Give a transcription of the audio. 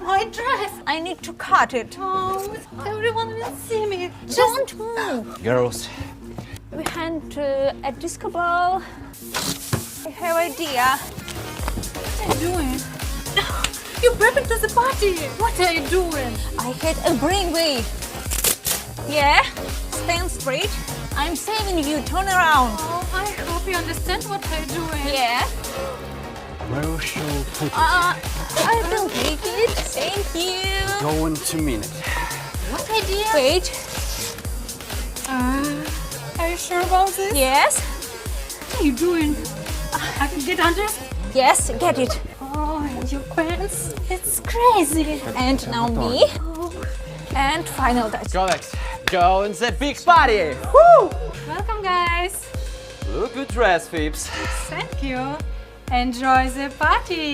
my dress. I need to cut it. Oh, everyone will see me. Don't move. Girls, We hand a disco ball. I have idea. What are you doing? You're prepping to the party. What are you doing? I had a brainwave. Yeah, stand straight. I'm saving you. Turn around. Oh, I hope you understand what I'm doing. Yeah. where shall we put it? I will take it. Thank you. Going to mean it. What idea? Wait. Are you sure about this? Yes. What are you doing? I can get under. Yes. Get it. Oh, your pants. It's crazy. And now me. And final touch. Go, Lex. Go in the big party. Welcome, guys. Look good dress, Phoebes. Thank you. Enjoy the party.